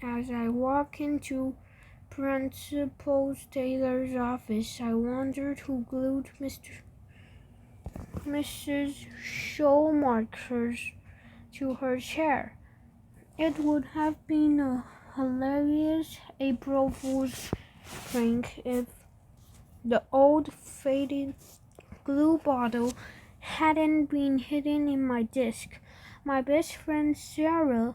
As I walk into Principal Taylor's office, I wondered who glued Mrs. Showmarkers to her chair. It would have been a hilarious April Fool's prank if the old faded glue bottle hadn't been hidden in my desk. My best friend Sarah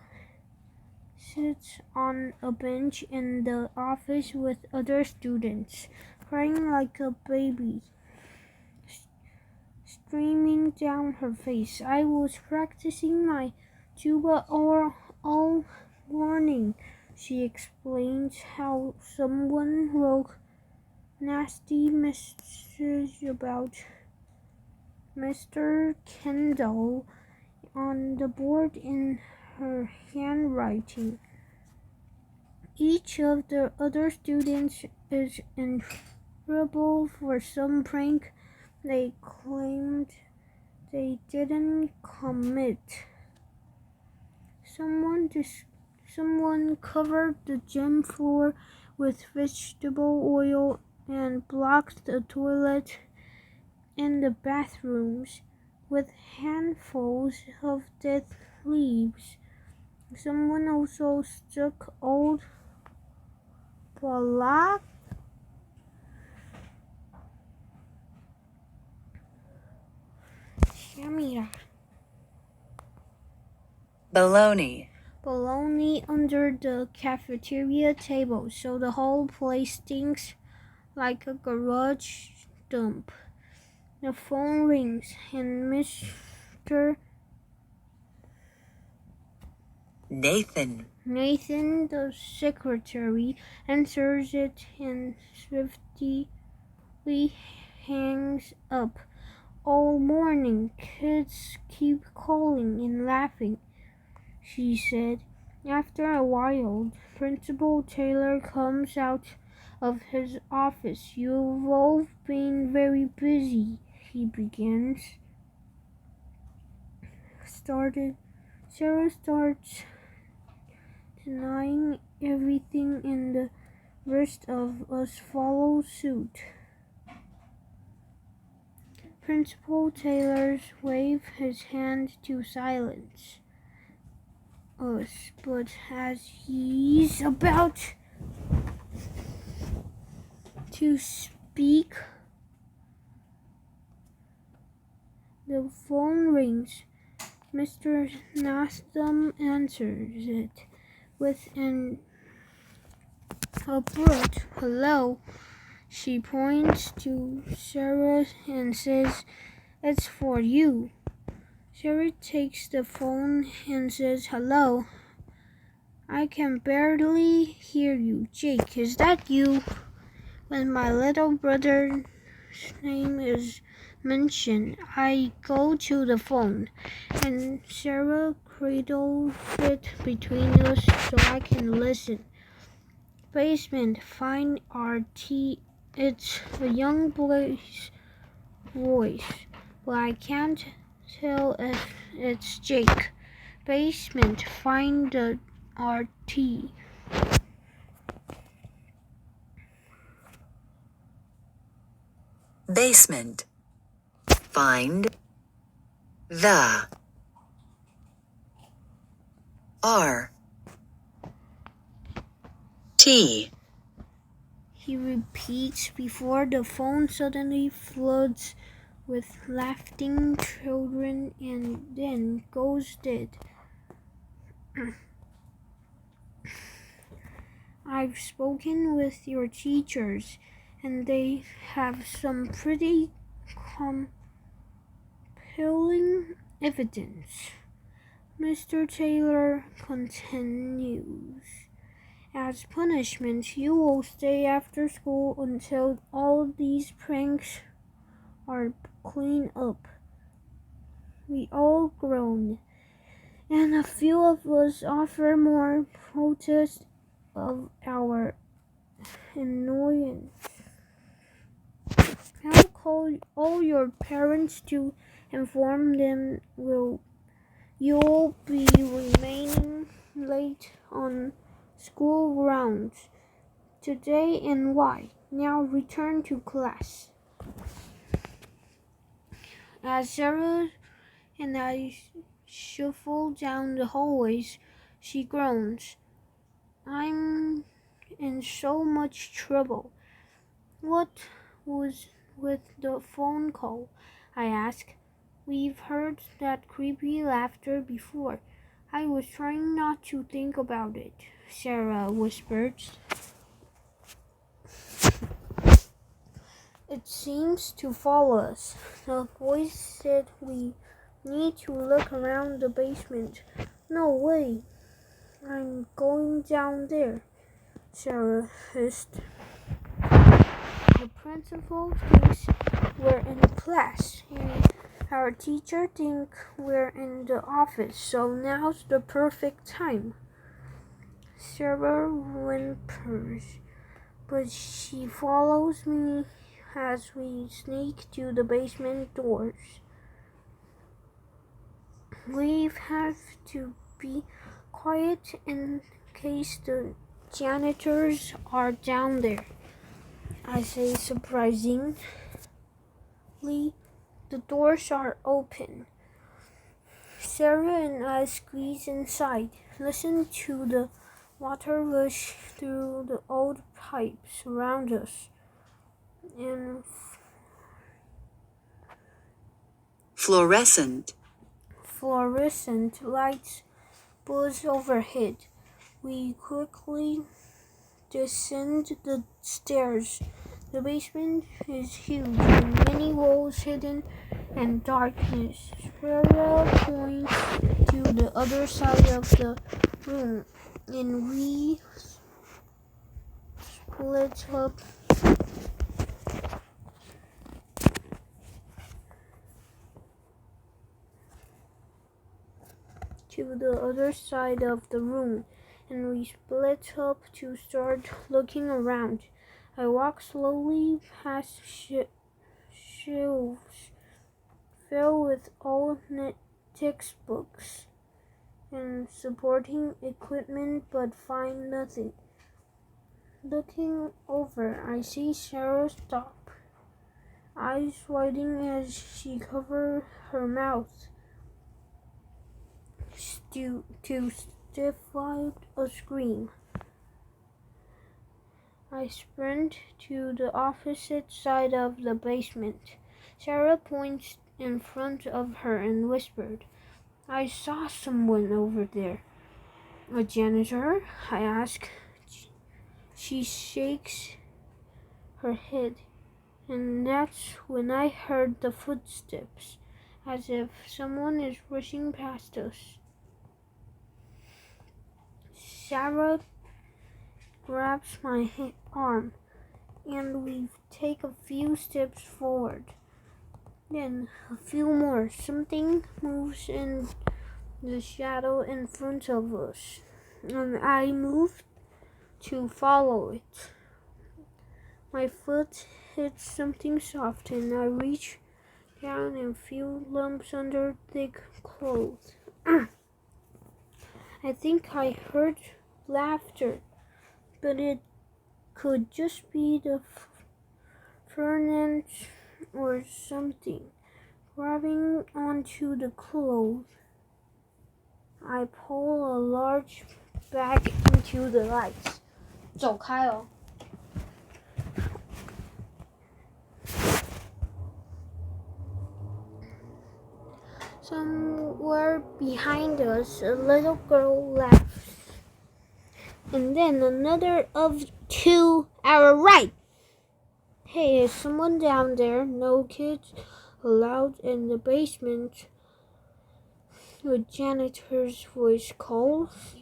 sits on a bench in the office with other students, crying like a baby, streaming down her face. I was practicing my tuba all morning. She explains how someone wrote nasty message about Mr. Kendall on the board in her handwriting. Each of the other students is in trouble for some prank they claimed they didn't commit. Someone covered the gym floor with vegetable oil and blocked the toilet in the bathrooms with handfuls of dead leaves. Someone also stuck old balloons bologna under the cafeteria table, so the whole place stinks like a garage dump. The phone rings, and Mr. Nathan, the secretary, answers it and swiftly hangs up. All morning, kids keep calling and laughing, she said. After a while, Principal Taylor comes out of his office. You've all been very busy, he begins. Sarah starts denying everything, and the rest of us follow suit. Principal Taylor waves his hand to silence us, but as he's about to speak, the phone rings. Mr. Nastham answers it with an abrupt hello. She points to Sarah and says, "It's for you." Sarah takes the phone and says, "Hello. I can barely hear you. Jake, is that you?" When my little brother's name is mentioned, I go to the phone, and Sarah cradles it between us so I can listen. Basement, find RT. It's a young boy's voice, but I can't tell if it's Jake. Basement, find the RT. Basement. Find the RT. He repeats before the phone suddenly floods with laughing children and then goes dead. I've spoken with your teachers, and they have some pretty compelling evidence. Mr. Taylor continues. As punishment, you will stay after school until all these pranks are cleaned up. We all groan, and a few of us offer more protest of our annoyance. I'll call all your parents to inform them you'll be remaining late on school grounds. Today and why? Now return to class. As Sarah and I shuffle down the hallways, she groans. I'm in so much trouble. What was with the phone call? I ask. We've heard that creepy laughter before. I was trying not to think about it, Sarah whispers. It seems to follow us. The voice said we need to look around the basement. No way. I'm going down there, Sarah hissed. The principal thinks we're in class, and our teacher thinks we're in the office, so now's the perfect time. Sarah whimpers, but she follows me as we sneak to the basement doors. We have to be quiet in case the janitors are down there, I say surprisingly. The doors are open. Sarah and I squeeze inside, listen to the water rush through the old pipes around us, and Fluorescent lights buzz overhead. We quickly descend the stairs. The basement is huge, with many walls hidden in darkness. Sarah points to the other side of the room, and we split up to the other side of the room, and we split up to start looking around. I walk slowly past shelves filled with old textbooks and supporting equipment, but find nothing. Looking over, I see Sarah stop, eyes widening as she covers her mouth to stifle a scream. I sprint to the opposite side of the basement. Sarah points in front of her and whispered, I saw someone over there. A janitor? I ask. She shakes her head, and that's when I heard the footsteps, as if someone is rushing past us. Sarah grabs my arm, and we take a few steps forward. Then a few more. Something moves in the shadow in front of us, and I move to follow it. My foot hits something soft, and I reach down and feel lumps under thick clothes. I think I heard laughter, but it could just be the furnace or something grabbing onto the clothes. I pull a large bag into the lights. 走开哦. Somewhere behind us, a little girl laughs. And then another of to our right. Hey, is someone down there? No kids allowed in the basement. The janitor's voice calls.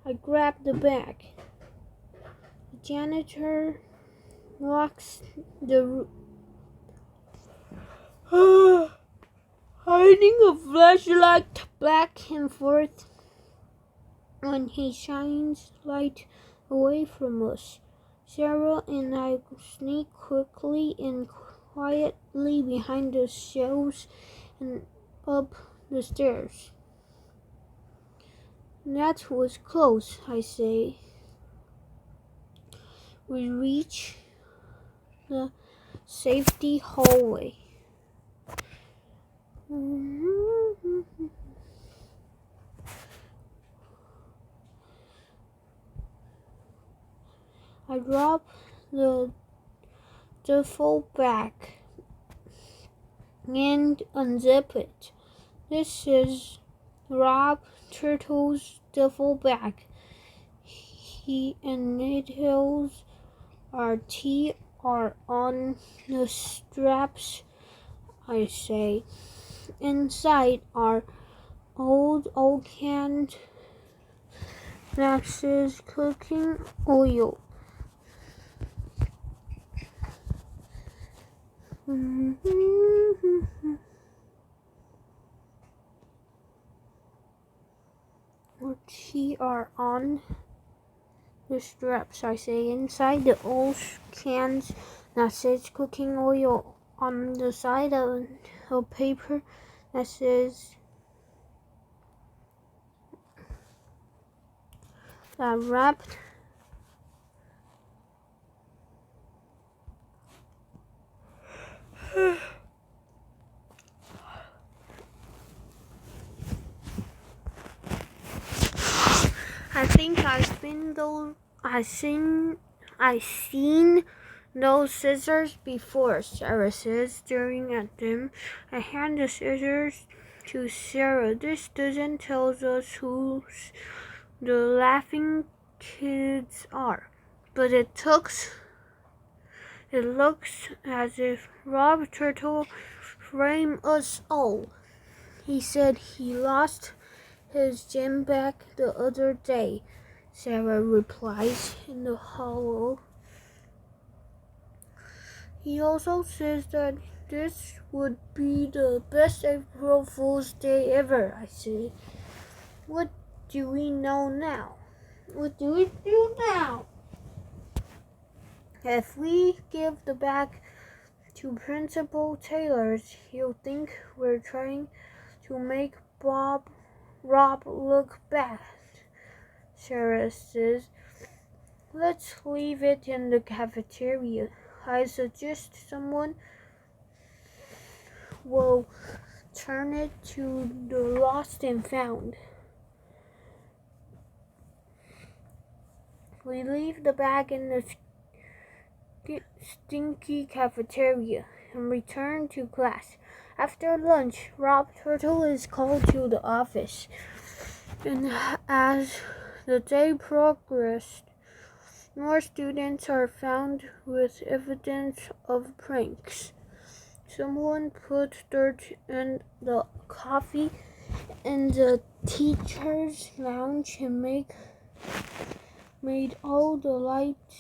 I grab the bag. The janitor locks the hiding a flashlight back and forth when he shines light away from us. Sarah and I sneak quickly and quietly behind the shelves and up the stairs. That was close, I say. We reach the safety hallway. I drop the duffel bag and unzip it. This is Rob Turtle's duffel bag. He and Needles our teeth are on the straps, I say. Inside are old canned Max's cooking oil. Our teeth are on the straps, I say. Inside the old cans that says cooking oil, on the side of a paper that says that wrapped I think I've seen those scissors before, Sarah says, staring at them. I hand the scissors to Sarah. This doesn't tell us who the laughing kids are, but it looks as if Rob Turtle framed us all. He said he lost his gem bag the other day, Sarah replies in the hollow. He also says that this would be the best April Fool's Day ever, I say. What do we know now? What do we do now? If we give the bag to Principal Taylor, he'll think we're trying to make Rob look bad, Sarah says. Let's leave it in the cafeteria. I suggest someone will turn it to the lost and found. We leave the bag in the stinky cafeteria and return to class. After lunch, Rob Turtle is called to the office. And as the day progressed, more students are found with evidence of pranks. Someone put dirt in the coffee in the teacher's lounge and made all the lights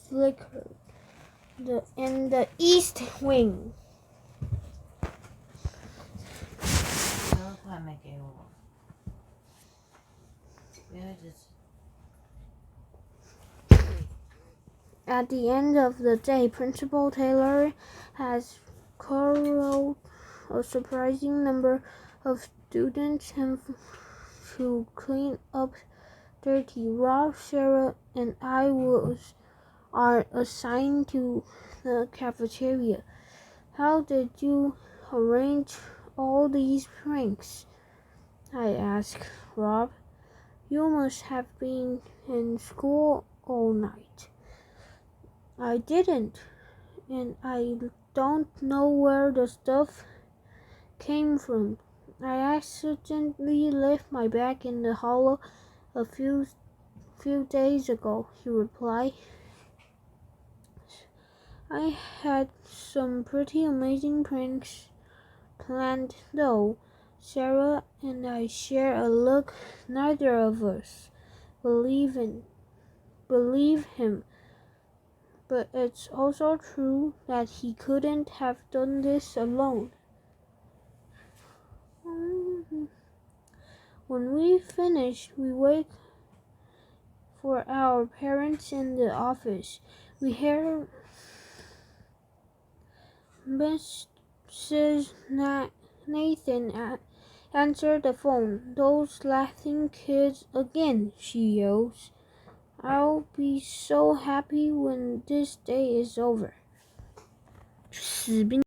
flicker in the east wing. At the end of the day, Principal Taylor has called a surprising number of students to clean up dirty. Rob, Sarah, and I are assigned to the cafeteria. How did you arrange all these pranks? I ask Rob. You must have been in school all night. I didn't, and I don't know where the stuff came from. I accidentally left my bag in the hollow a few days ago, he replied. I had some pretty amazing pranks planned, though. Sarah and I share a look. Neither of us believe him. But it's also true that he couldn't have done this alone. When we finish, we wait for our parents in the office. We hear Mrs. Nathan answer the phone. Those laughing kids again, she yells. I'll be so happy when this day is over. 死冰